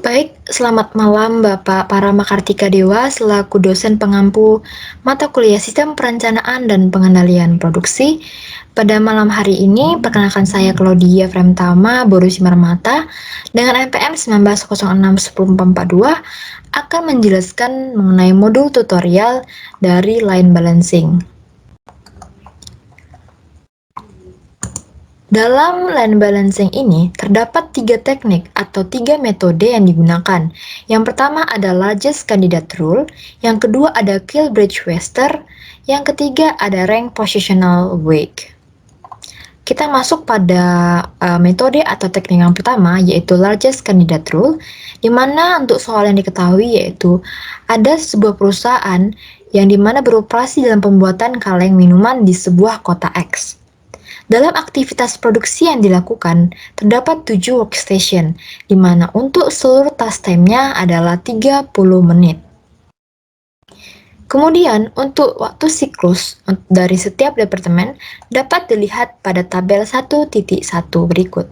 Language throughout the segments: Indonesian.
Baik, selamat malam Bapak Parama Kartika Dewa selaku dosen pengampu mata kuliah Sistem Perencanaan dan Pengendalian Produksi. Pada malam hari ini, perkenalkan saya Claudia Fremtama Boru Simarmata dengan NPM 1906-10442 akan menjelaskan mengenai modul tutorial dari line balancing. Dalam line balancing ini, terdapat 3 teknik atau 3 metode yang digunakan. Yang pertama ada largest candidate rule, yang kedua ada Kilbridge-Webster, yang ketiga ada rank positional weight. Kita masuk pada metode atau teknik yang pertama, yaitu largest candidate rule, di mana untuk soal yang diketahui yaitu ada sebuah perusahaan yang dimana beroperasi dalam pembuatan kaleng minuman di sebuah kota X. Dalam aktivitas produksi yang dilakukan, terdapat 7 workstation, di mana untuk seluruh task time-nya adalah 30 menit. Kemudian, untuk waktu siklus dari setiap departemen dapat dilihat pada tabel 1.1 berikut.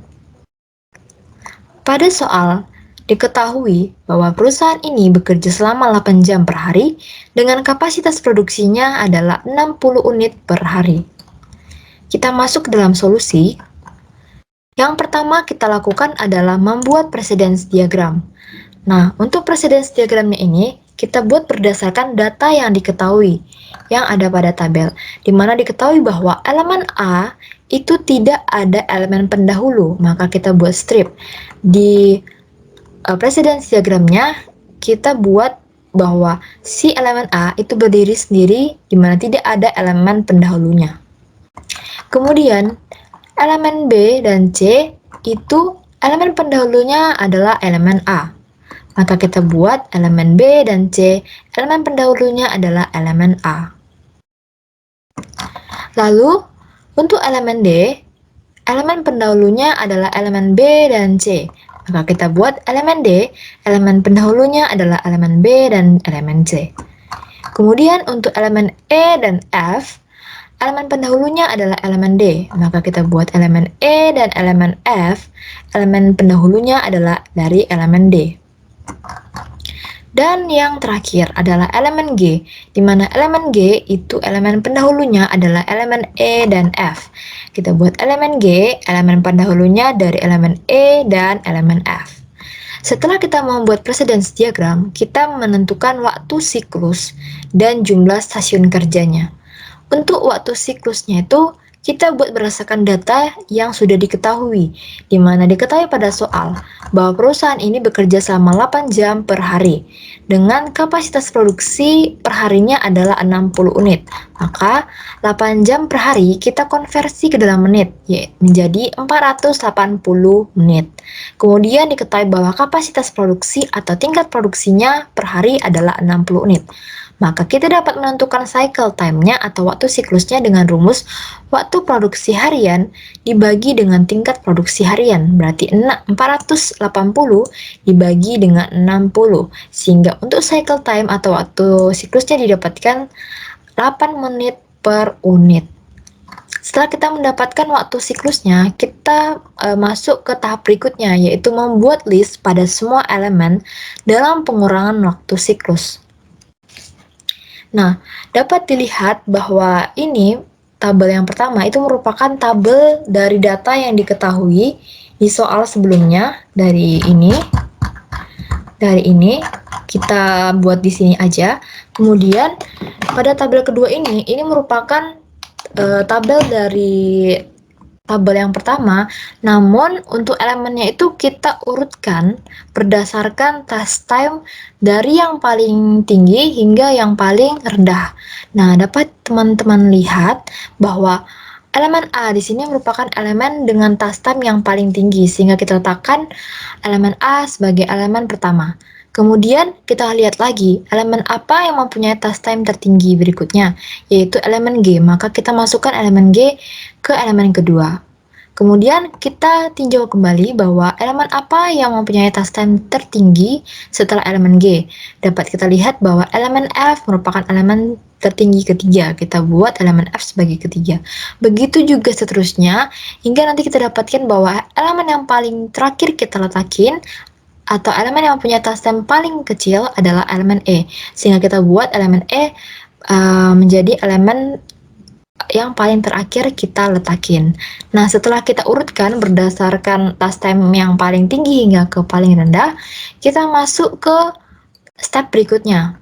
Pada soal, diketahui bahwa perusahaan ini bekerja selama 8 jam per hari dengan kapasitas produksinya adalah 60 unit per hari. Kita masuk ke dalam solusi. Yang pertama kita lakukan adalah membuat precedence diagram. Nah, untuk precedence diagramnya ini, kita buat berdasarkan data yang diketahui, yang ada pada tabel, di mana diketahui bahwa elemen A itu tidak ada elemen pendahulu, maka kita buat strip. Di precedence diagramnya, kita buat bahwa si elemen A itu berdiri sendiri, di mana tidak ada elemen pendahulunya. Kemudian, elemen B dan C itu elemen pendahulunya adalah elemen A. Maka kita buat elemen B dan C, elemen pendahulunya adalah elemen A. Lalu, untuk elemen D, elemen pendahulunya adalah elemen B dan C. Maka kita buat elemen D, elemen pendahulunya adalah elemen B dan elemen C. Kemudian untuk elemen E dan F, elemen pendahulunya adalah elemen D, maka kita buat elemen E dan elemen F, elemen pendahulunya adalah dari elemen D. Dan yang terakhir adalah elemen G, di mana elemen G itu elemen pendahulunya adalah elemen E dan F. Kita buat elemen G, elemen pendahulunya dari elemen E dan elemen F. Setelah kita membuat precedence diagram, kita menentukan waktu siklus dan jumlah stasiun kerjanya. Untuk waktu siklusnya itu, kita buat berdasarkan data yang sudah diketahui, di mana diketahui pada soal bahwa perusahaan ini bekerja selama 8 jam per hari, dengan kapasitas produksi perharinya adalah 60 unit. Maka, 8 jam per hari kita konversi ke dalam menit, menjadi 480 menit. Kemudian diketahui bahwa kapasitas produksi atau tingkat produksinya per hari adalah 60 unit. Maka kita dapat menentukan cycle time-nya atau waktu siklusnya dengan rumus waktu produksi harian dibagi dengan tingkat produksi harian. Berarti 480 dibagi dengan 60. Sehingga untuk cycle time atau waktu siklusnya didapatkan 8 menit per unit. Setelah kita mendapatkan waktu siklusnya, kita masuk ke tahap berikutnya, yaitu membuat list pada semua elemen dalam pengurangan waktu siklus. Nah, dapat dilihat bahwa ini tabel yang pertama itu merupakan tabel dari data yang diketahui di soal sebelumnya. Dari ini kita buat di sini aja. Kemudian pada tabel kedua ini merupakan tabel dari tabel yang pertama, namun untuk elemennya itu kita urutkan berdasarkan task time dari yang paling tinggi hingga yang paling rendah. Nah, dapat teman-teman lihat bahwa elemen A di sini merupakan elemen dengan task time yang paling tinggi, sehingga kita letakkan elemen A sebagai elemen pertama. Kemudian kita lihat lagi elemen apa yang mempunyai task time tertinggi berikutnya, yaitu elemen G. Maka kita masukkan elemen G ke elemen kedua. Kemudian kita tinjau kembali bahwa elemen apa yang mempunyai task time tertinggi setelah elemen G. Dapat kita lihat bahwa elemen F merupakan elemen tertinggi ketiga. Kita buat elemen F sebagai ketiga. Begitu juga seterusnya, hingga nanti kita dapatkan bahwa elemen yang paling terakhir kita letakin atau elemen yang punya tastem paling kecil adalah elemen E. Sehingga kita buat elemen E menjadi elemen yang paling terakhir kita letakin. Nah, setelah kita urutkan berdasarkan tastem yang paling tinggi hingga ke paling rendah, kita masuk ke step berikutnya.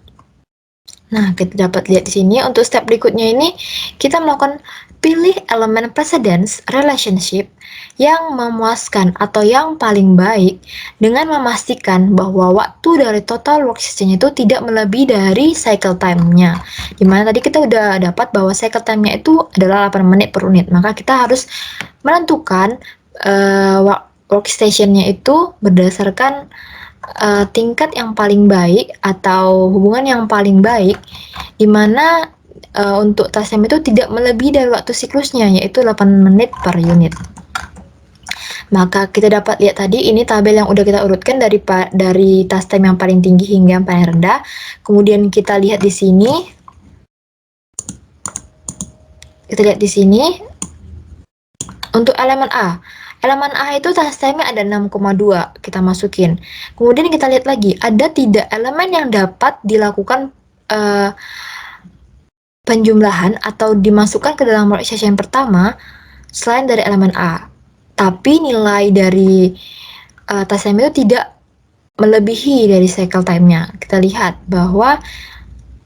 Nah, kita dapat lihat di sini untuk step berikutnya ini kita melakukan pilih elemen precedence relationship yang memuaskan atau yang paling baik dengan memastikan bahwa waktu dari total work session itu tidak melebihi dari cycle time-nya. Dimana tadi kita udah dapat bahwa cycle time-nya itu adalah 8 menit per unit. Maka kita harus menentukan workstation-nya itu berdasarkan tingkat yang paling baik atau hubungan yang paling baik di mana untuk tastem itu tidak melebihi dari waktu siklusnya, yaitu 8 menit per unit. Maka kita dapat lihat tadi ini tabel yang udah kita urutkan dari tastem yang paling tinggi hingga yang paling rendah. Kemudian kita lihat di sini. Kita lihat di sini untuk elemen A. Elemen A itu tastemnya ada 6,2, kita masukin. Kemudian kita lihat lagi, ada tidak elemen yang dapat dilakukan penjumlahan atau dimasukkan ke dalam workstation pertama selain dari elemen A. Tapi nilai dari tastem itu tidak melebihi dari cycle time-nya. Kita lihat bahwa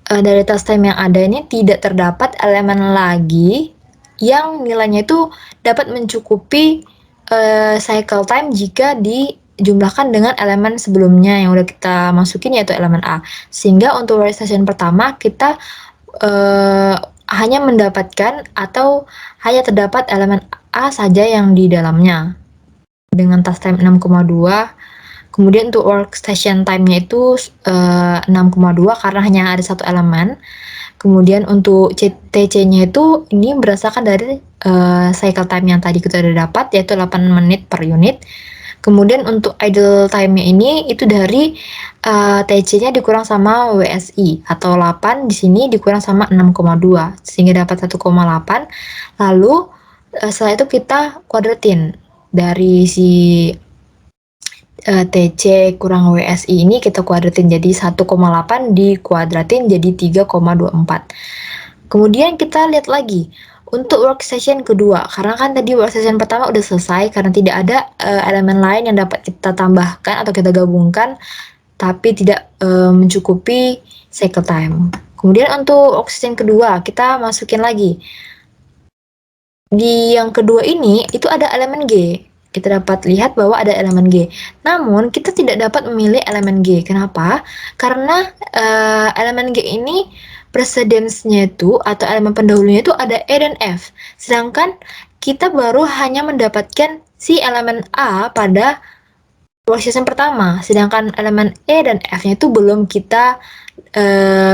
dari tastem yang ada ini tidak terdapat elemen lagi yang nilainya itu dapat mencukupi cycle time jika dijumlahkan dengan elemen sebelumnya yang udah kita masukin, yaitu elemen A. Sehingga untuk workstation pertama kita hanya mendapatkan atau hanya terdapat elemen A saja yang di dalamnya dengan task time 6,2. Kemudian untuk workstation time-nya itu 6,2 karena hanya ada satu elemen. Kemudian untuk TC-nya itu ini berdasarkan dari cycle time yang tadi kita udah dapat, yaitu 8 menit per unit. Kemudian untuk idle time-nya ini itu dari TC-nya dikurang sama WSI atau 8 di sini dikurang sama 6,2 sehingga dapat 1,8. Lalu setelah itu kita kuadratin dari si TC kurang WSI ini kita kuadratin jadi 1,8 dikuadratin jadi 3,24. Kemudian kita lihat lagi untuk workstation kedua, karena kan tadi workstation pertama udah selesai karena tidak ada elemen lain yang dapat kita tambahkan atau kita gabungkan tapi tidak mencukupi cycle time. Kemudian untuk workstation kedua kita masukin lagi. Di yang kedua ini itu ada elemen G. Kita dapat lihat bahwa ada elemen G. Namun, kita tidak dapat memilih elemen G. Kenapa? Karena elemen G ini precedence-nya itu atau elemen pendahulunya itu ada E dan F. Sedangkan kita baru hanya mendapatkan si elemen A pada workstation pertama. Sedangkan elemen E dan F-nya itu belum kita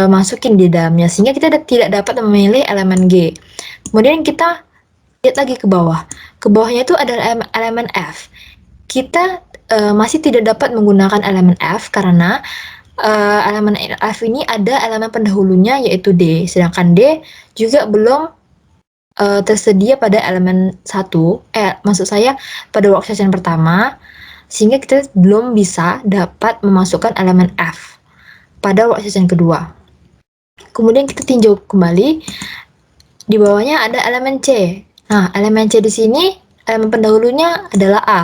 masukin di dalamnya. Sehingga kita tidak dapat memilih elemen G. Kemudian kita lihat lagi ke bawah. Ke bawahnya itu ada elemen F. Kita masih tidak dapat menggunakan elemen F karena elemen F ini ada elemen pendahulunya yaitu D. Sedangkan D juga belum tersedia pada elemen 1. Maksud saya pada workstation pertama. Sehingga kita belum bisa dapat memasukkan elemen F pada workstation kedua. Kemudian kita tinjau kembali. Di bawahnya ada elemen C. Nah, elemen C di sini, elemen pendahulunya adalah A.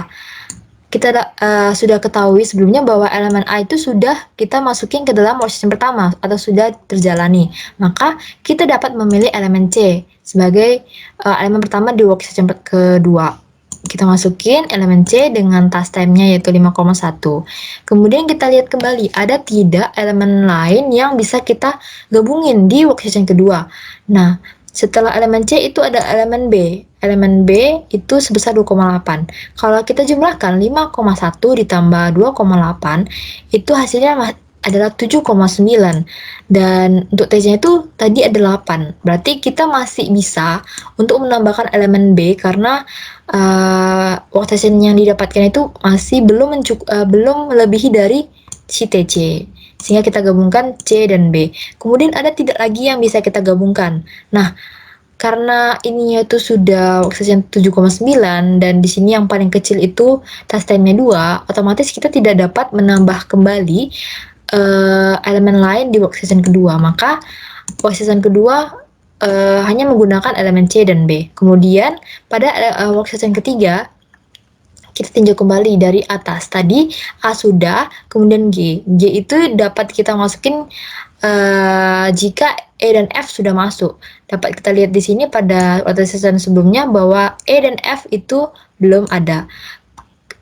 Kita sudah ketahui sebelumnya bahwa elemen A itu sudah kita masukin ke dalam workstation pertama atau sudah terjalani. Maka kita dapat memilih elemen C sebagai elemen pertama di workstation kedua. Kita masukin elemen C dengan task time-nya yaitu 5,1. Kemudian kita lihat kembali, ada tidak elemen lain yang bisa kita gabungin di workstation kedua. Nah, setelah elemen C itu ada elemen B. Elemen B itu sebesar 2,8. Kalau kita jumlahkan 5,1 ditambah 2,8, itu hasilnya adalah 7,9. Dan untuk T-nya itu tadi ada 8. Berarti kita masih bisa untuk menambahkan elemen B karena workstation yang didapatkan itu masih belum melebihi dari si TC. Sehingga kita gabungkan C dan B. Kemudian ada tidak lagi yang bisa kita gabungkan. Nah, karena ininya itu sudah workstation 7,9 dan di sini yang paling kecil itu task time-nya 2, otomatis kita tidak dapat menambah kembali elemen lain di workstation kedua. Maka workstation kedua hanya menggunakan elemen C dan B. Kemudian pada workstation ketiga kita tinjau kembali dari atas. Tadi A sudah, kemudian G. G itu dapat kita masukin jika E dan F sudah masuk. Dapat kita lihat di sini pada workstation sebelumnya bahwa E dan F itu belum ada.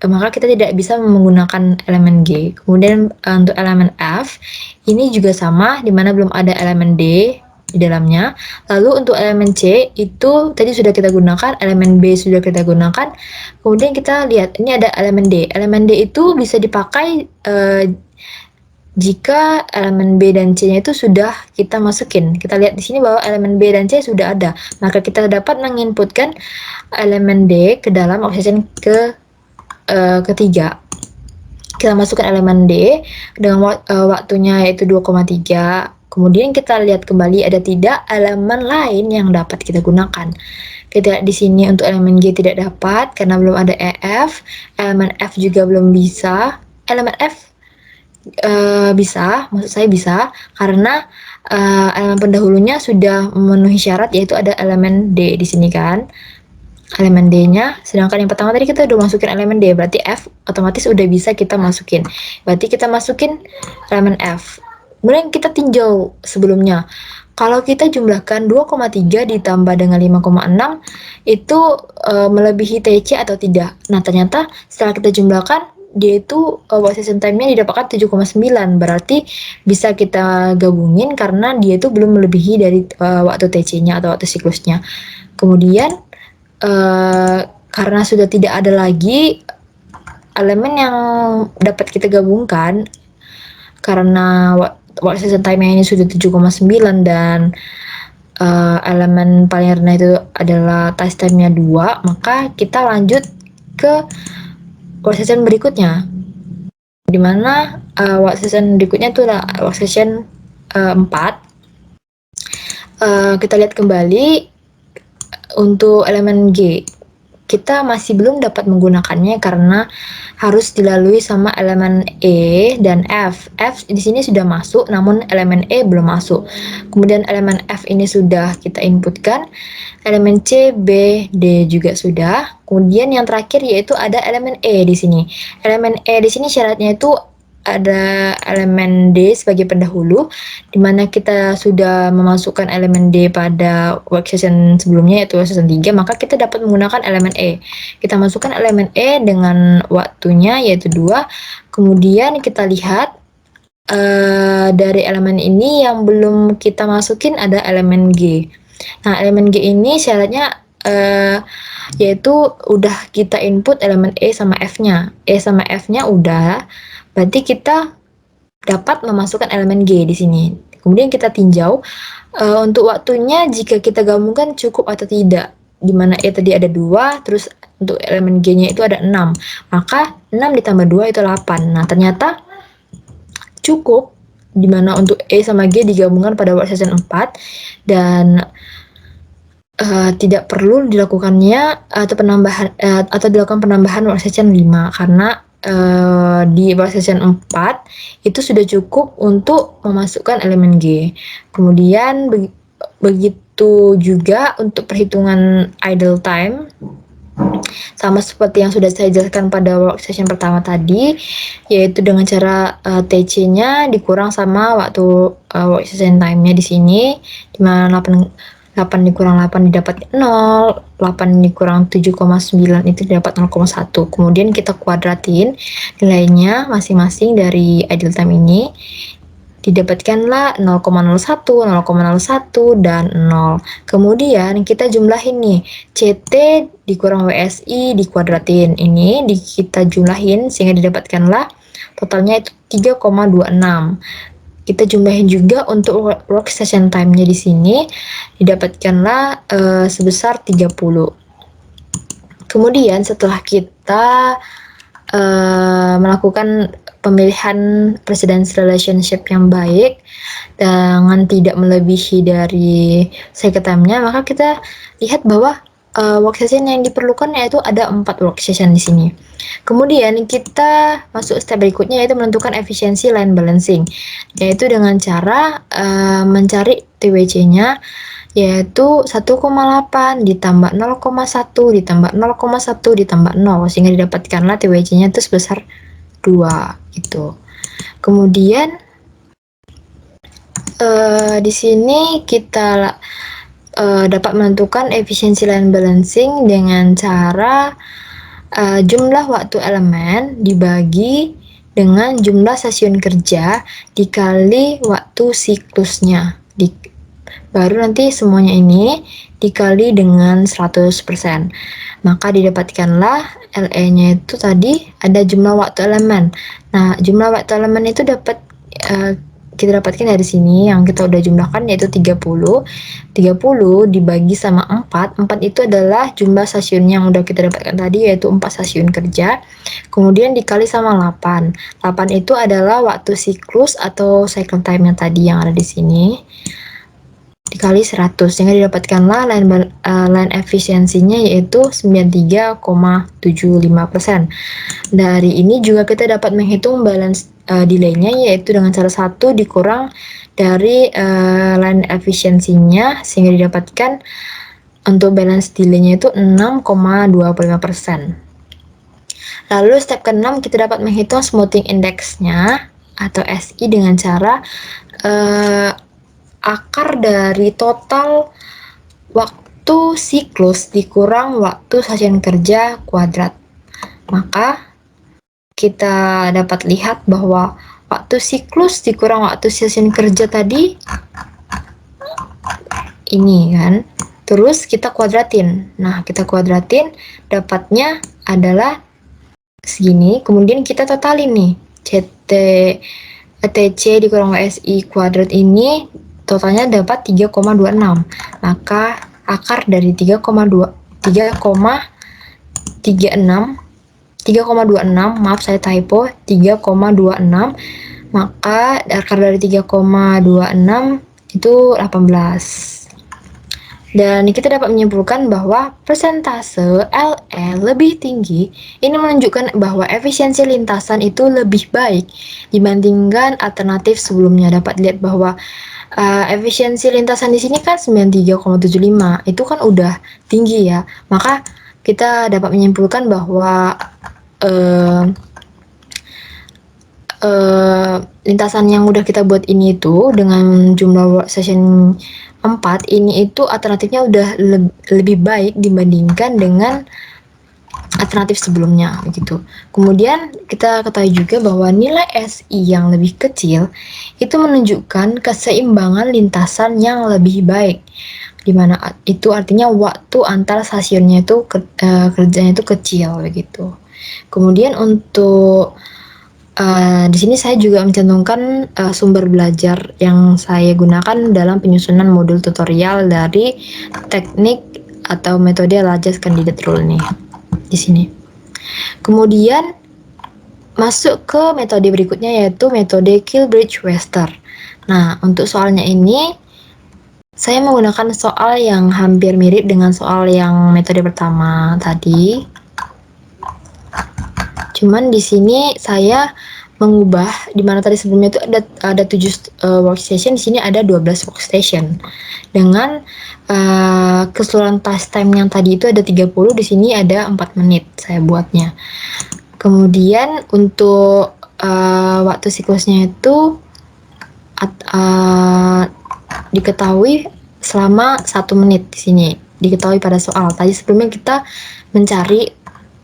Maka kita tidak bisa menggunakan elemen G. Kemudian untuk elemen F, ini juga sama, di mana belum ada elemen D di dalamnya. Lalu untuk elemen C, itu tadi sudah kita gunakan, elemen B sudah kita gunakan. Kemudian kita lihat, ini ada elemen D. Elemen D itu bisa dipakai jika elemen B dan C-nya itu sudah kita masukin. Kita lihat di sini bahwa elemen B dan C sudah ada. Maka kita dapat menginputkan elemen D ke dalam workstation ketiga. Kita masukkan elemen D dengan waktunya yaitu 2,3. Kemudian kita lihat kembali ada tidak elemen lain yang dapat kita gunakan. Kita di sini untuk elemen G tidak dapat karena belum ada EF. Elemen F juga belum bisa. Elemen F bisa, maksud saya bisa karena elemen pendahulunya sudah memenuhi syarat yaitu ada elemen D di sini kan. Elemen D-nya, sedangkan yang pertama tadi kita udah masukin elemen D, berarti F otomatis udah bisa kita masukin. Berarti kita masukin elemen F. Kemudian kita tinjau sebelumnya. Kalau kita jumlahkan 2,3 ditambah dengan 5,6 itu melebihi TC atau tidak. Nah, ternyata setelah kita jumlahkan dia itu workstation time-nya didapatkan 7,9, berarti bisa kita gabungin karena dia itu belum melebihi dari waktu TC-nya atau waktu siklusnya. Kemudian karena sudah tidak ada lagi elemen yang dapat kita gabungkan karena workstation time-nya ini sudah 7,9 dan elemen paling rendah itu adalah task time-nya 2, maka kita lanjut ke workstation berikutnya, dimana workstation berikutnya itu adalah workstation 4. Kita lihat kembali untuk elemen G, kita masih belum dapat menggunakannya karena harus dilalui sama elemen E dan F. F di sini sudah masuk, namun elemen E belum masuk. Kemudian elemen F ini sudah kita inputkan, elemen C, B, D juga sudah. Kemudian yang terakhir yaitu ada elemen E di sini. Elemen E di sini syaratnya itu ada elemen D sebagai pendahulu, di mana kita sudah memasukkan elemen D pada workstation sebelumnya yaitu workstation 3, maka kita dapat menggunakan elemen E. Kita masukkan elemen E dengan waktunya yaitu 2, kemudian kita lihat dari elemen ini yang belum kita masukin ada elemen G. Nah, elemen G ini syaratnya yaitu udah kita input elemen E sama F-nya. E sama F-nya udah, berarti kita dapat memasukkan elemen G di sini. Kemudian kita tinjau untuk waktunya jika kita gabungkan cukup atau tidak. Di mana E tadi ada 2, terus untuk elemen G-nya itu ada 6. Maka 6 ditambah 2 itu 8. Nah, ternyata cukup di mana untuk E sama G digabungkan pada workstation 4 dan tidak perlu dilakukannya atau dilakukan penambahan workstation 5 karena di workstation 4 itu sudah cukup untuk memasukkan elemen G. Kemudian begitu juga untuk perhitungan idle time, sama seperti yang sudah saya jelaskan pada workstation pertama tadi, yaitu dengan cara TC-nya dikurang sama waktu workstation time-nya di sini, dimana 8 dikurang 8 didapat 0, 8 dikurang 7,9 itu didapat 0,1. Kemudian kita kuadratin nilainya masing-masing dari idle time ini, didapatkanlah 0,01, 0,01, dan 0. Kemudian kita jumlahin nih, CT dikurang WSI dikuadratin. Ini kita jumlahin sehingga didapatkanlah totalnya itu 3,26. Kita jumlahin juga untuk workstation time-nya di sini, didapatkanlah sebesar 30. Kemudian setelah kita melakukan pemilihan precedence relationship yang baik dengan tidak melebihi dari cycle time-nya, maka kita lihat bahwa work session yang diperlukan yaitu ada 4 work session di sini. Kemudian kita masuk step berikutnya yaitu menentukan efisiensi line balancing, yaitu dengan cara mencari TWC-nya yaitu 1,8 ditambah 0,1 ditambah 0,1 ditambah 0 sehingga didapatkanlah TWC-nya itu sebesar 2 gitu. Kemudian di sini kita dapat menentukan efisiensi line balancing dengan cara jumlah waktu elemen dibagi dengan jumlah stasiun kerja dikali waktu siklusnya. Baru nanti semuanya ini dikali dengan 100%. Maka didapatkanlah LE-nya itu tadi ada jumlah waktu elemen. Nah, jumlah waktu elemen itu dapat kita dapatkan dari sini yang kita udah jumlahkan yaitu 30. 30 dibagi sama 4. 4 itu adalah jumlah stasiun yang udah kita dapatkan tadi yaitu 4 stasiun kerja. Kemudian dikali sama 8. 8 itu adalah waktu siklus atau cycle time yang tadi yang ada di sini. Dikali 100 sehingga didapatkanlah line efisiensinya yaitu 93,75%. Dari ini juga kita dapat menghitung balance delay-nya yaitu dengan cara 1 dikurang dari line efisiensinya sehingga didapatkan untuk balance delay-nya itu 6,25%. Lalu step ke-6 kita dapat menghitung smoothing index-nya atau SI dengan cara akar dari total waktu siklus dikurang waktu stasiun kerja kuadrat. Maka kita dapat lihat bahwa waktu siklus dikurang waktu stasiun kerja tadi ini kan. Terus kita kuadratin. Nah, kita kuadratin dapatnya adalah segini. Kemudian kita totalin nih. TC dikurang WSI kuadrat ini totalnya dapat 3,26. Maka akar dari 3,26, maaf saya typo, 3,26. Maka akar dari 3,26 itu 18. Dan kita dapat menyimpulkan bahwa persentase LE lebih tinggi. Ini menunjukkan bahwa efisiensi lintasan itu lebih baik dibandingkan alternatif sebelumnya. Dapat lihat bahwa efisiensi lintasan di sini kan 93,75. Itu kan udah tinggi ya. Maka kita dapat menyimpulkan bahwa lintasan yang udah kita buat ini itu dengan jumlah work session 4 ini itu alternatifnya udah lebih baik dibandingkan dengan alternatif sebelumnya begitu. Kemudian kita ketahui juga bahwa nilai SI yang lebih kecil itu menunjukkan keseimbangan lintasan yang lebih baik, dimana itu artinya waktu antar stasiunnya itu kerjanya itu kecil begitu. Kemudian untuk di sini saya juga mencantumkan sumber belajar yang saya gunakan dalam penyusunan modul tutorial dari teknik atau metode largest candidate rule nih di sini. Kemudian masuk ke metode berikutnya yaitu metode Kilbridge-Webster. Nah, untuk soalnya ini saya menggunakan soal yang hampir mirip dengan soal yang metode pertama tadi. Cuman di sini saya mengubah, di mana tadi sebelumnya itu ada 7 workstation, di sini ada 12 workstation. Dengan keseluruhan task time yang tadi itu ada 30, di sini ada 4 menit saya buatnya. Kemudian untuk waktu siklusnya itu diketahui selama 1 menit di sini. Diketahui pada soal. Tadi sebelumnya kita mencari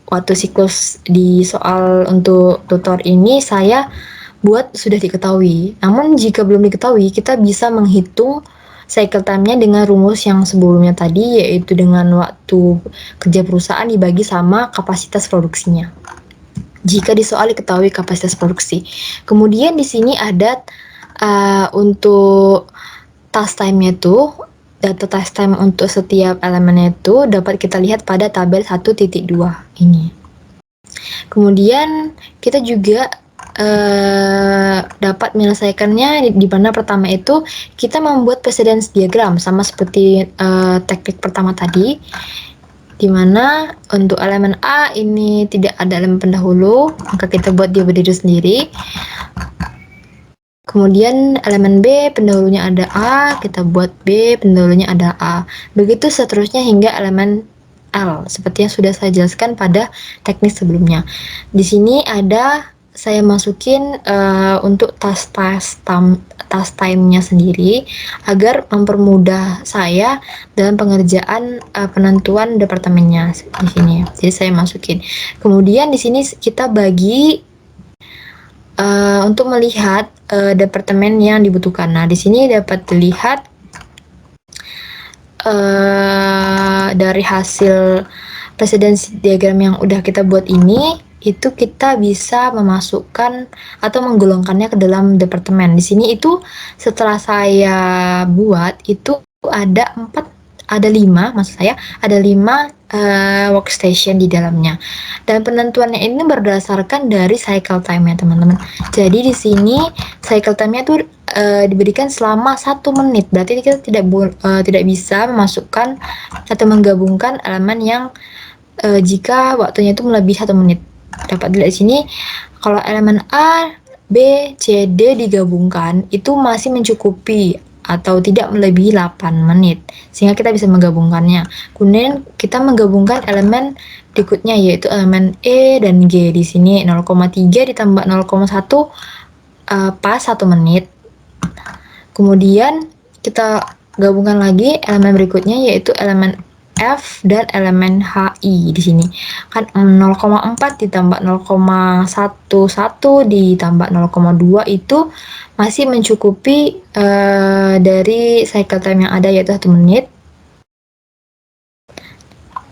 waktu siklus di soal untuk tutor ini saya buat sudah diketahui. Namun jika belum diketahui, kita bisa menghitung cycle time-nya dengan rumus yang sebelumnya tadi, yaitu dengan waktu kerja perusahaan dibagi sama kapasitas produksinya. Jika di soal diketahui kapasitas produksi. Kemudian di sini ada untuk task time-nya itu, data task time untuk setiap elemennya itu dapat kita lihat pada tabel 1.2 ini. Kemudian kita juga dapat menyelesaikannya di mana pertama itu kita membuat precedence diagram sama seperti teknik pertama tadi, di mana untuk elemen A ini tidak ada elemen pendahulu, maka kita buat dia berdiri sendiri. Kemudian elemen B pendahulunya ada A, kita buat B pendahulunya ada A. Begitu seterusnya hingga elemen L, seperti yang sudah saya jelaskan pada teknik sebelumnya. Di sini ada saya masukin untuk task time-nya sendiri agar mempermudah saya dalam pengerjaan penentuan departemennya di sini. Jadi saya masukin. Kemudian di sini kita bagi untuk melihat departemen yang dibutuhkan. Nah, di sini dapat dilihat dari hasil precedence diagram yang udah kita buat ini, itu kita bisa memasukkan atau menggolongkannya ke dalam departemen. Di sini itu setelah saya buat itu ada 5 workstation di dalamnya. Dan penentuannya ini berdasarkan dari cycle time-nya, teman-teman. Jadi di sini cycle time-nya tuh diberikan selama 1 menit. Berarti kita tidak bisa memasukkan atau menggabungkan elemen yang jika waktunya itu melebihi 1 menit. Dapat dilihat di sini kalau elemen A, B, C, D digabungkan itu masih mencukupi atau tidak melebihi 8 menit sehingga kita bisa menggabungkannya. Kemudian kita menggabungkan elemen berikutnya yaitu elemen E dan G. Di sini 0,3 ditambah 0,1 pas 1 menit. Kemudian kita gabungkan lagi elemen berikutnya yaitu elemen F dan elemen HI. Di sini kan 0,4 ditambah 0,11 ditambah 0,2 itu masih mencukupi dari cycle time yang ada yaitu 1 menit.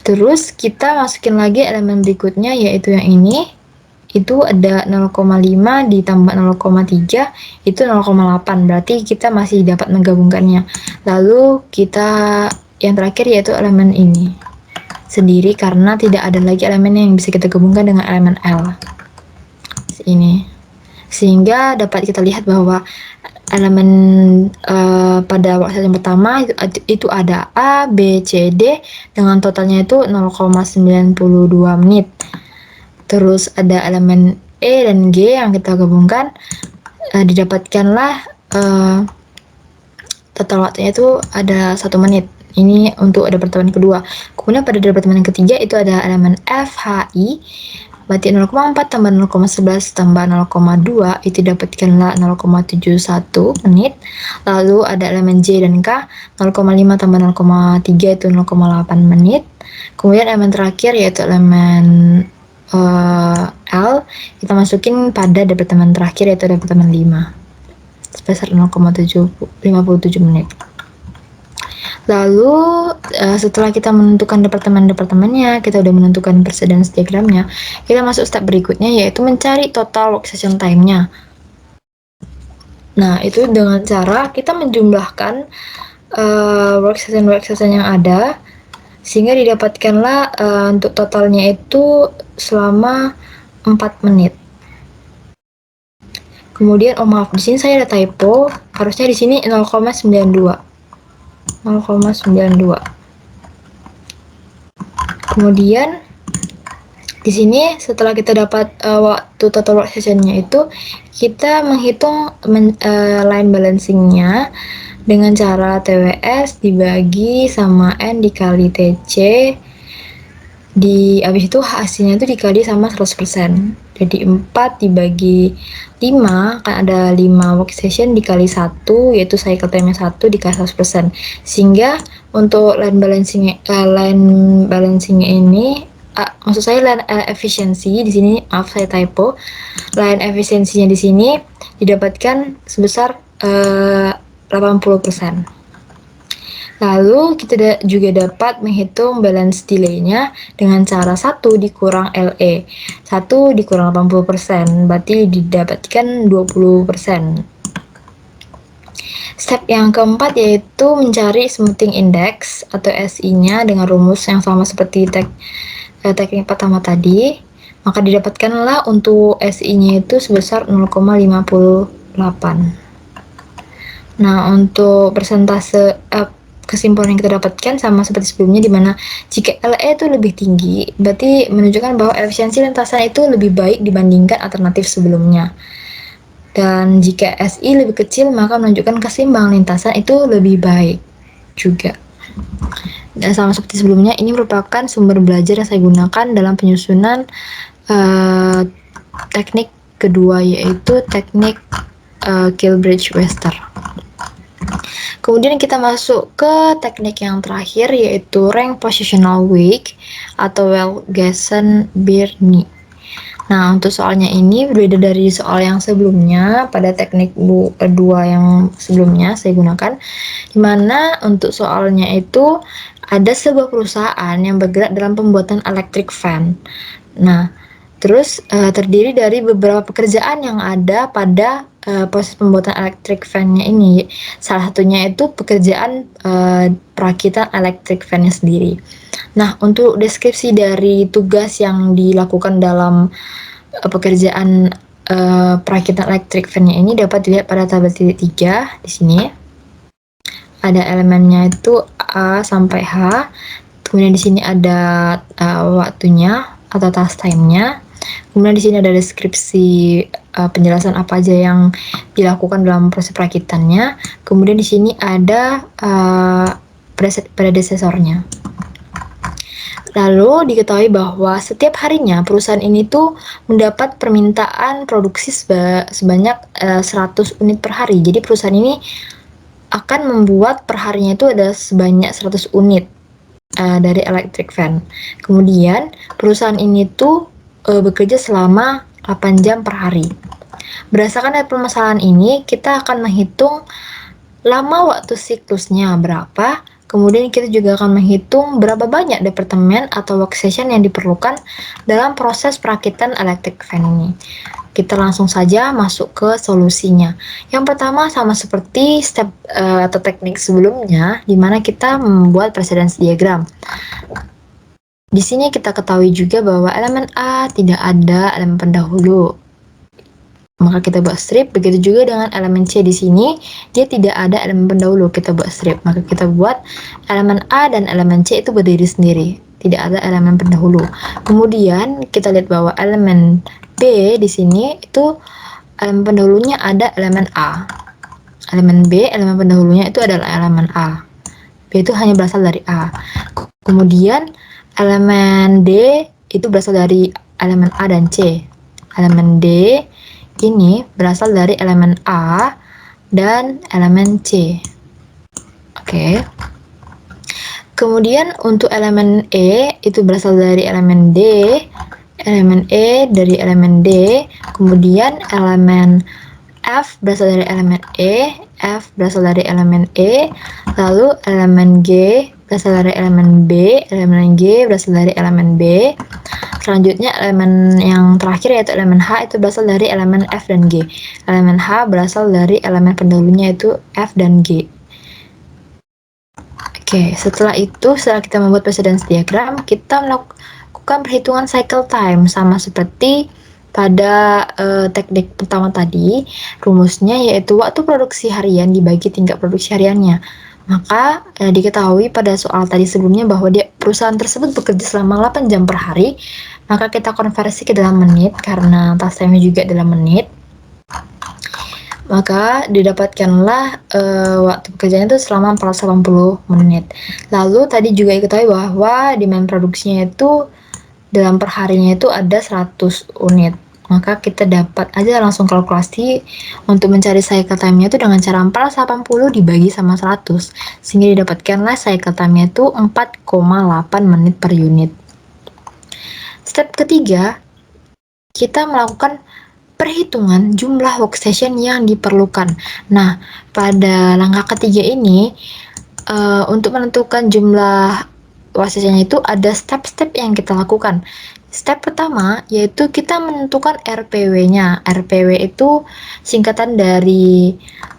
Terus kita masukin lagi elemen berikutnya yaitu yang ini, itu ada 0,5 ditambah 0,3 itu 0,8, berarti kita masih dapat menggabungkannya. Lalu kita yang terakhir yaitu elemen ini sendiri karena tidak ada lagi elemen yang bisa kita gabungkan dengan elemen L ini, sehingga dapat kita lihat bahwa elemen pada workstation pertama itu ada A, B, C, D dengan totalnya itu 0,92 menit. Terus ada elemen E dan G yang kita gabungkan, didapatkanlah total waktunya itu ada 1 menit. Ini untuk departemen kedua. Kemudian pada departemen yang ketiga itu ada elemen F, H, I. Berarti 0,4 tambah 0,11 tambah 0,2 itu dapatkanlah 0,71 menit. Lalu ada elemen J dan K, 0,5 tambah 0,3 itu 0,8 menit. Kemudian elemen terakhir yaitu elemen L, kita masukin pada departemen terakhir yaitu departemen 5 sebesar 0,57 menit. Lalu setelah kita menentukan departemennya, kita udah menentukan precedence diagramnya, kita masuk step berikutnya yaitu mencari total workstation time-nya. Nah, itu dengan cara kita menjumlahkan workstation yang ada sehingga didapatkanlah untuk totalnya itu selama 4 menit. Kemudian maaf, di sini saya ada typo, harusnya di sini 0,92. Kemudian di sini setelah kita dapat waktu total workstation-nya itu, kita menghitung line balancing-nya dengan cara TWS dibagi sama N dikali TC, habis itu hasilnya itu dikali sama 100%. Jadi 4 dibagi 5, kan ada 5 workstation dikali 1, yaitu cycle time-nya 1 dikali 100%. Sehingga untuk line balancing ini, maksud saya line efisiensi di sini, maaf saya typo. Line efisiensinya di sini didapatkan sebesar 80%. Lalu kita juga dapat menghitung balance delay-nya dengan cara 1 dikurang LE. 1 dikurang 80%, berarti didapatkan 20%. Step yang keempat yaitu mencari smoothing index atau SI-nya dengan rumus yang sama seperti teknik pertama tadi. Maka didapatkanlah untuk SI-nya itu sebesar 0,58. Nah, untuk persentase kesimpulan yang kita dapatkan sama seperti sebelumnya, di mana jika LE itu lebih tinggi, berarti menunjukkan bahwa efisiensi lintasan itu lebih baik dibandingkan alternatif sebelumnya. Dan jika SI lebih kecil, maka menunjukkan keseimbangan lintasan itu lebih baik juga. Dan sama seperti sebelumnya, ini merupakan sumber belajar yang saya gunakan dalam penyusunan teknik kedua, yaitu teknik Kilbridge-Webster. Kemudian kita masuk ke teknik yang terakhir, yaitu rank positional weak atau Welgassen-Birney. Nah, untuk soalnya ini berbeda dari soal yang sebelumnya. Pada teknik kedua yang sebelumnya saya gunakan, di mana untuk soalnya itu ada sebuah perusahaan yang bergerak dalam pembuatan electric fan. Nah, terus terdiri dari beberapa pekerjaan yang ada pada proses pembuatan electric fan-nya ini. Salah satunya itu pekerjaan perakitan electric fan-nya sendiri. Nah, untuk deskripsi dari tugas yang dilakukan dalam pekerjaan perakitan electric fan-nya ini dapat dilihat pada tabel titik 3 di sini. Ada elemennya itu A sampai H. Kemudian di sini ada waktunya atau task time-nya. Kemudian di sini ada deskripsi penjelasan apa aja yang dilakukan dalam proses perakitannya. Kemudian di sini ada predecesornya. Lalu diketahui bahwa setiap harinya perusahaan ini tuh mendapat permintaan produksi sebanyak 100 unit per hari. Jadi perusahaan ini akan membuat perharinya itu ada sebanyak 100 unit dari electric fan. Kemudian perusahaan ini tuh bekerja selama 8 jam per hari. Berdasarkan dari permasalahan ini, kita akan menghitung lama waktu siklusnya berapa. Kemudian kita juga akan menghitung berapa banyak departemen atau workstation yang diperlukan dalam proses perakitan electric fan ini. Kita langsung saja masuk ke solusinya. Yang pertama sama seperti step atau teknik sebelumnya, di mana kita membuat precedence diagram. Di sini kita ketahui juga bahwa elemen A tidak ada elemen pendahulu. Maka kita buat strip. Begitu juga dengan elemen C di sini, dia tidak ada elemen pendahulu. Kita buat strip. Maka kita buat elemen A dan elemen C itu berdiri sendiri. Tidak ada elemen pendahulu. Kemudian kita lihat bahwa elemen B di sini itu elemen pendahulunya ada elemen A. Elemen B, elemen pendahulunya itu adalah elemen A. B itu hanya berasal dari A. Kemudian elemen D itu berasal dari elemen A dan C. Elemen D ini berasal dari elemen A dan elemen C. Oke. Kemudian untuk elemen E itu berasal dari elemen D, elemen E dari elemen D, kemudian elemen F berasal dari elemen E, F berasal dari elemen E, lalu elemen G berasal dari elemen B, elemen G berasal dari elemen B. Selanjutnya elemen yang terakhir yaitu elemen H itu berasal dari elemen F dan G. Elemen H berasal dari elemen pendahulunya yaitu F dan G. Oke, setelah kita membuat precedence diagram, kita melakukan perhitungan cycle time sama seperti pada teknik pertama tadi. Rumusnya yaitu waktu produksi harian dibagi tingkat produksi hariannya. Maka diketahui pada soal tadi sebelumnya bahwa perusahaan tersebut bekerja selama 8 jam per hari. Maka kita konversi ke dalam menit karena task time-nya juga dalam menit. Maka didapatkanlah waktu pekerjaan itu selama 480 menit. Lalu tadi juga diketahui bahwa demand produksinya itu dalam perharinya itu ada 100 unit. Maka kita dapat aja langsung kalkulasi untuk mencari cycle time-nya itu dengan cara 480 dibagi sama 100. Sehingga didapatkanlah cycle time-nya itu 4,8 menit per unit. Step ketiga, kita melakukan perhitungan jumlah workstation yang diperlukan. Nah, pada langkah ketiga ini, untuk menentukan jumlah workstation itu ada step-step yang kita lakukan. Step pertama yaitu kita menentukan RPW-nya. RPW itu singkatan dari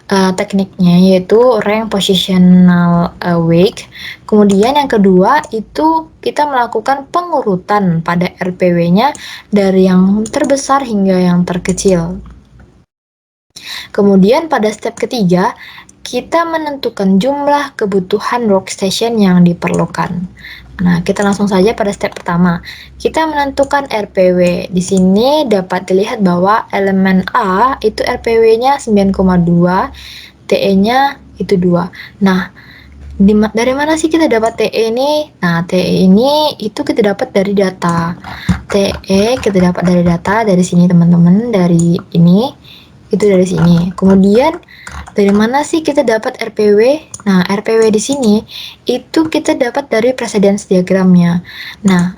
tekniknya yaitu rank positional weight. Kemudian yang kedua itu kita melakukan pengurutan pada RPW-nya dari yang terbesar hingga yang terkecil. Kemudian pada step ketiga, kita menentukan jumlah kebutuhan workstation yang diperlukan. Nah, kita langsung saja pada step pertama. Kita menentukan RPW. Di sini dapat dilihat bahwa elemen A itu RPW-nya 9,2, TE-nya itu 2. Nah, dari mana sih kita dapat TE ini? Nah, TE ini itu kita dapat dari data. TE kita dapat dari data dari sini teman-teman, dari ini itu dari sini. Kemudian dari mana sih kita dapat RPW? Nah, RPW di sini itu kita dapat dari precedence diagramnya. Nah,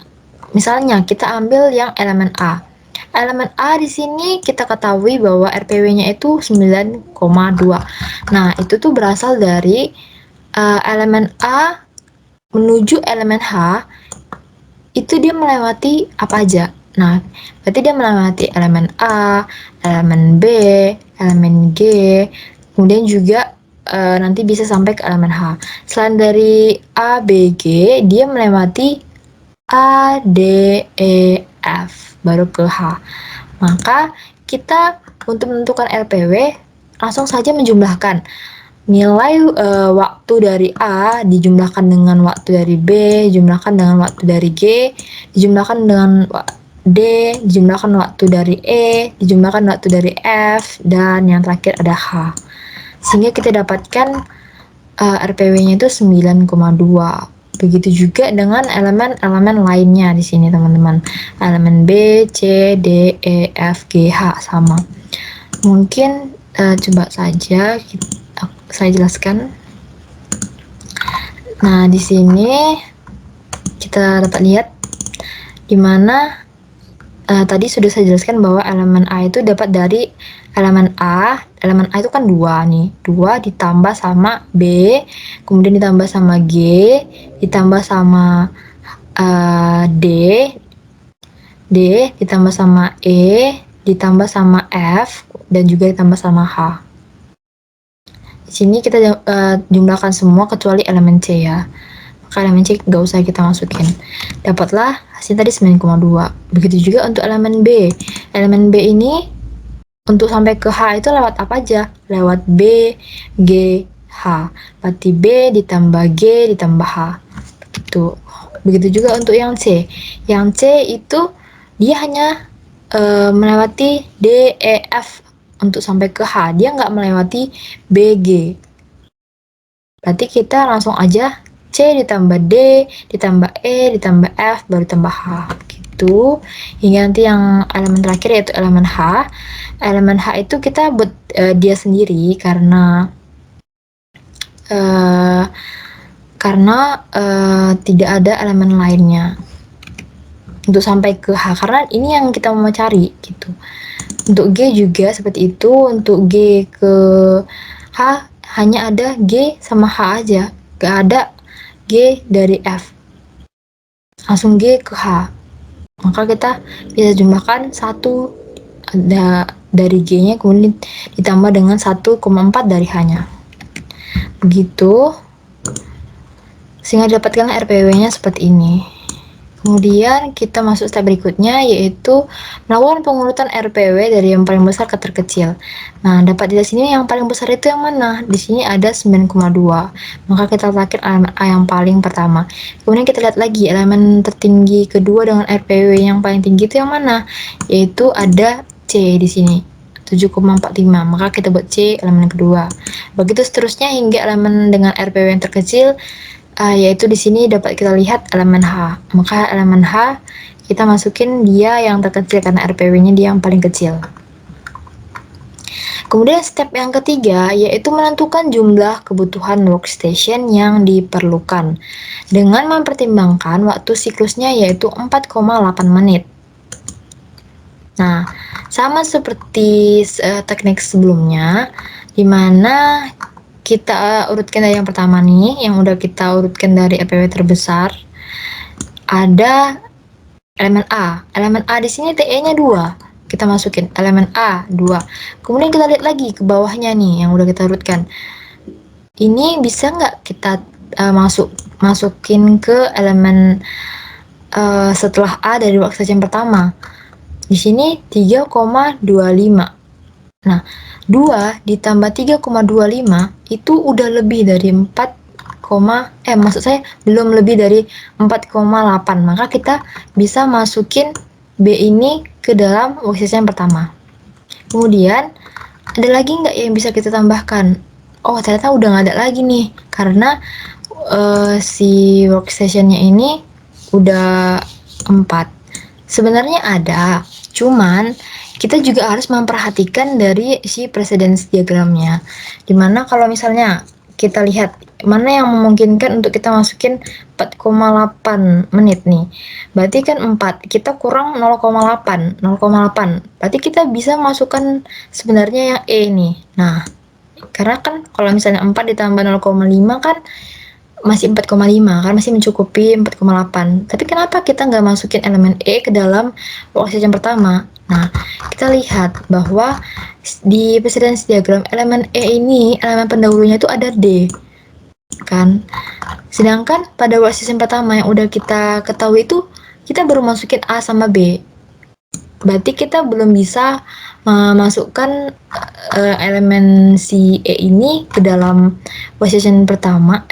misalnya kita ambil yang elemen A. Elemen A di sini kita ketahui bahwa RPW-nya itu 9,2. Nah, itu tuh berasal dari elemen A menuju elemen H itu dia melewati apa aja. Nah, berarti dia melewati elemen A, elemen B, elemen G, kemudian juga nanti bisa sampai ke elemen H. Selain dari A, B, G, dia melewati A, D, E, F, baru ke H. Maka kita untuk menentukan RPW langsung saja menjumlahkan nilai waktu dari A dijumlahkan dengan waktu dari B, dijumlahkan dengan waktu dari G, dijumlahkan dengan D, dijumlahkan waktu dari E, dijumlahkan waktu dari F, dan yang terakhir ada H. Sehingga kita dapatkan RPW-nya itu 9,2. Begitu juga dengan elemen-elemen lainnya di sini teman-teman. Elemen B, C, D, E, F, G, H sama. Mungkin coba saja saya jelaskan. Nah, di sini kita dapat lihat di mana tadi sudah saya jelaskan bahwa elemen A itu dapat dari elemen A. Elemen A itu kan 2 nih. 2 ditambah sama B, kemudian ditambah sama G, ditambah sama D, ditambah sama E, ditambah sama F, dan juga ditambah sama H. Di sini kita jumlahkan semua kecuali elemen C ya. Maka elemen C nggak usah kita masukin. Dapatlah hasil tadi 9,2. Begitu juga untuk elemen B. Elemen B ini untuk sampai ke H itu lewat apa aja? Lewat B, G, H. Berarti B ditambah G ditambah H. Begitu. Begitu juga untuk yang C. Yang C itu dia hanya melewati D, E, F untuk sampai ke H. Dia nggak melewati B, G. Berarti kita langsung aja C ditambah D, ditambah E, ditambah F, baru ditambah H. Gitu. Hingga nanti yang elemen terakhir yaitu elemen H. Elemen H itu kita buat dia sendiri karena tidak ada elemen lainnya untuk sampai ke H, karena ini yang kita mau cari gitu. Untuk G juga seperti itu. Untuk G ke H hanya ada G sama H aja, gak ada G dari F, langsung G ke H. Maka kita bisa jumlahkan 1 dari G-nya, kemudian ditambah dengan 1,4 dari H-nya. Begitu, sehingga dapatkan RPW-nya seperti ini. Kemudian kita masuk step berikutnya, yaitu melakukan pengurutan RPW dari yang paling besar ke terkecil. Nah, dapat dilihat sini yang paling besar itu yang mana? Di sini ada 9,2. Maka kita letakkan elemen A yang paling pertama. Kemudian kita lihat lagi elemen tertinggi kedua dengan RPW yang paling tinggi itu yang mana? Yaitu ada C di sini. 7,45. Maka kita buat C elemen kedua. Begitu seterusnya hingga elemen dengan RPW yang terkecil, yaitu di sini dapat kita lihat elemen H. Maka elemen H kita masukin dia yang terkecil karena RPW-nya dia yang paling kecil. Kemudian step yang ketiga yaitu menentukan jumlah kebutuhan workstation yang diperlukan dengan mempertimbangkan waktu siklusnya yaitu 4,8 menit. Nah, sama seperti teknik sebelumnya, di mana kita urutkan dari yang pertama nih, yang udah kita urutkan dari RPW terbesar, ada elemen A. Elemen A di sini TE-nya 2. Kita masukin elemen A 2. Kemudian kita lihat lagi ke bawahnya nih yang udah kita urutkan. Ini bisa nggak kita masukin ke elemen setelah A dari workstation pertama? Di sini 3,25. Nah, 2 ditambah 3,25 itu udah lebih dari 4, maksud saya belum lebih dari 4,8. Maka kita bisa masukin B ini ke dalam workstation pertama. Kemudian ada lagi nggak yang bisa kita tambahkan? Oh, ternyata udah nggak ada lagi nih, karena si workstation-nya ini udah 4. Sebenarnya ada, cuman kita juga harus memperhatikan dari si precedence diagramnya. Dimana kalau misalnya kita lihat mana yang memungkinkan untuk kita masukin 4,8 menit nih. Berarti kan 4, kita kurang 0,8. Berarti kita bisa masukkan sebenarnya yang E nih. Nah, karena kan kalau misalnya 4 ditambah 0,5 kan masih 4,5, kan masih mencukupi 4,8. Tapi kenapa kita nggak masukin elemen E ke dalam workstation pertama? Nah, kita lihat bahwa di precedence diagram elemen E ini, elemen pendahulunya itu ada D, kan? Sedangkan pada workstation pertama yang udah kita ketahui itu, kita baru masukin A sama B. Berarti kita belum bisa memasukkan elemen si E ini ke dalam workstation pertama,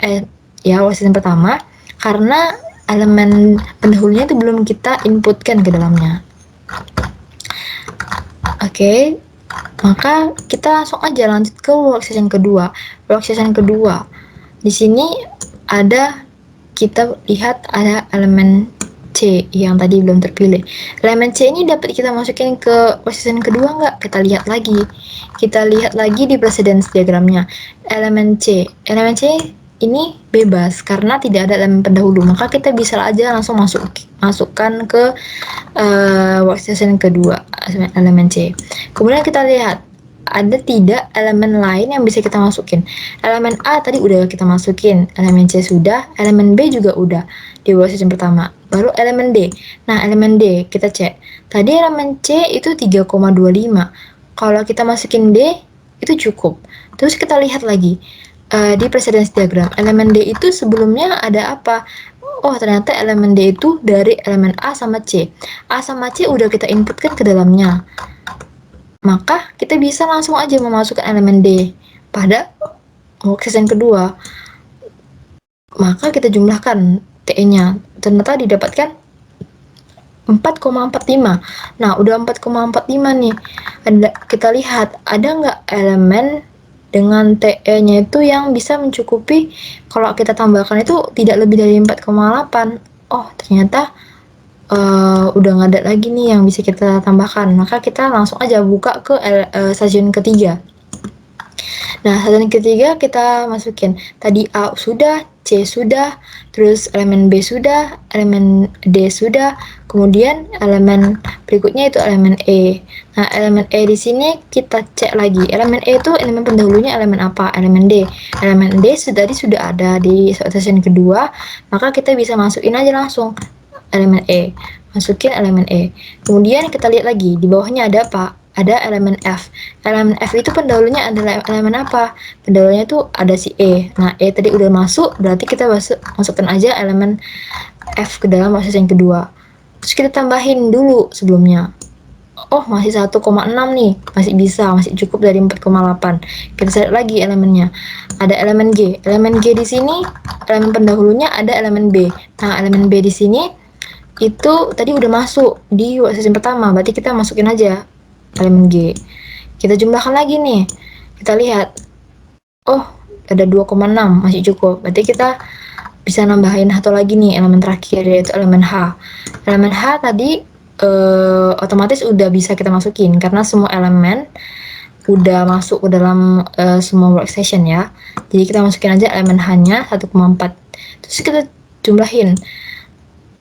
workstation pertama, karena elemen pendahulunya itu belum kita inputkan ke dalamnya. Oke, maka kita langsung aja lanjut ke workstation kedua. Workstation kedua, di sini ada, kita lihat ada elemen C yang tadi belum terpilih. Elemen C ini dapat kita masukin ke workstation kedua nggak? Kita lihat lagi. Kita lihat lagi di precedence diagramnya. Elemen C ini bebas karena tidak ada elemen pendahulu, maka kita bisa aja langsung masukkan ke workstation kedua elemen C. Kemudian kita lihat ada tidak elemen lain yang bisa kita masukin. Elemen A tadi udah kita masukin, elemen C sudah, elemen B juga udah di workstation pertama. Baru elemen D. Nah, elemen D kita cek. Tadi elemen C itu 3,25. Kalau kita masukin D itu cukup. Terus kita lihat lagi di precedence diagram. Elemen D itu sebelumnya ada apa? Oh, ternyata elemen D itu dari elemen A sama C. A sama C udah kita inputkan ke dalamnya. Maka kita bisa langsung aja memasukkan elemen D pada workstation kedua. Maka kita jumlahkan TE-nya. Ternyata didapatkan 4,45. Nah, udah 4,45 nih. Kita lihat, ada nggak elemen dengan TE-nya itu yang bisa mencukupi kalau kita tambahkan itu tidak lebih dari 4,8. Oh, ternyata udah nggak ada lagi nih yang bisa kita tambahkan. Maka kita langsung aja buka ke stasiun ketiga. Nah, stasiun ketiga kita masukin. Tadi A sudah, C sudah, terus elemen B sudah, elemen D sudah, kemudian elemen berikutnya itu elemen E. Nah, elemen E di sini kita cek lagi. Elemen E itu elemen pendahulunya elemen apa? Elemen D. Elemen D sudah ada di stasiun kedua, maka kita bisa masukin aja langsung elemen E. Masukin elemen E. Kemudian kita lihat lagi, di bawahnya ada apa? Ada elemen F. Elemen F itu pendahulunya adalah elemen apa? Pendahulunya itu ada si E. Nah, E tadi udah masuk, berarti kita masukkan aja elemen F ke dalam workstation yang kedua. Terus kita tambahin dulu sebelumnya. Oh, masih 1,6 nih. Masih bisa, masih cukup dari 4,8. Kita cari lagi elemennya. Ada elemen G. Elemen G di sini, elemen pendahulunya ada elemen B. Nah, elemen B di sini itu tadi udah masuk di workstation pertama, berarti kita masukin aja elemen G. Kita jumlahkan lagi nih. Kita lihat. Oh, ada 2,6, masih cukup. Berarti kita bisa nambahin satu lagi nih elemen terakhir, yaitu elemen H. Elemen H tadi otomatis udah bisa kita masukin karena semua elemen udah masuk ke dalam semua workstation ya. Jadi kita masukin aja elemen H-nya 1,4. Terus kita jumlahin.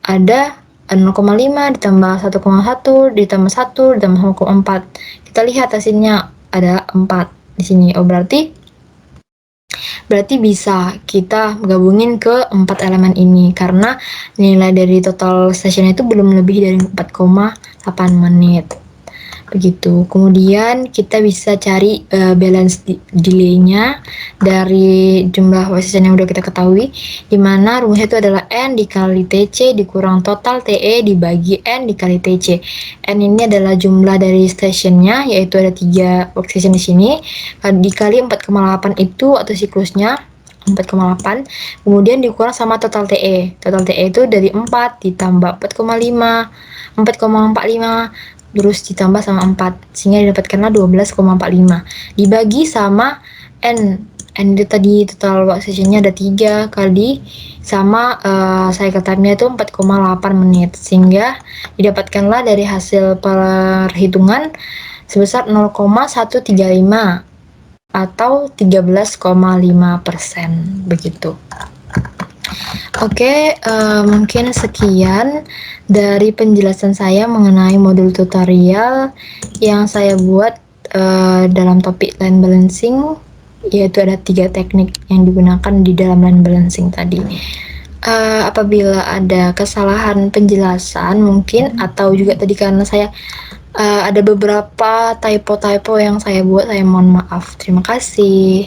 Ada 0,5 ditambah 1,1 ditambah 1 ditambah 0,4. Kita lihat hasilnya ada 4 di sini. Oh, berarti berarti bisa kita gabungin ke 4 elemen ini karena nilai dari total session itu belum lebih dari 4,8 menit. Begitu. Kemudian kita bisa cari balance delay-nya dari jumlah session yang udah kita ketahui, di mana rumusnya itu adalah N dikali TC dikurang total TE dibagi N dikali TC. N ini adalah jumlah dari sessionnya, yaitu ada 3 work session di sini, dikali 4,8 itu atau siklusnya 4,8, kemudian dikurang sama total TE. Total TE itu dari 4 ditambah 4,5, 4,45, terus ditambah sama 4, sehingga didapatkanlah 12,45 dibagi sama N. N itu tadi total work sessionnya ada 3 kali sama cycle time-nya itu 4,8 menit, sehingga didapatkanlah dari hasil perhitungan sebesar 0,135 atau 13,5% begitu. Oke, mungkin sekian dari penjelasan saya mengenai modul tutorial yang saya buat dalam topik line balancing, yaitu ada 3 teknik yang digunakan di dalam line balancing tadi. Apabila ada kesalahan penjelasan mungkin, atau juga tadi karena saya ada beberapa typo-typo yang saya buat, saya mohon maaf. Terima kasih.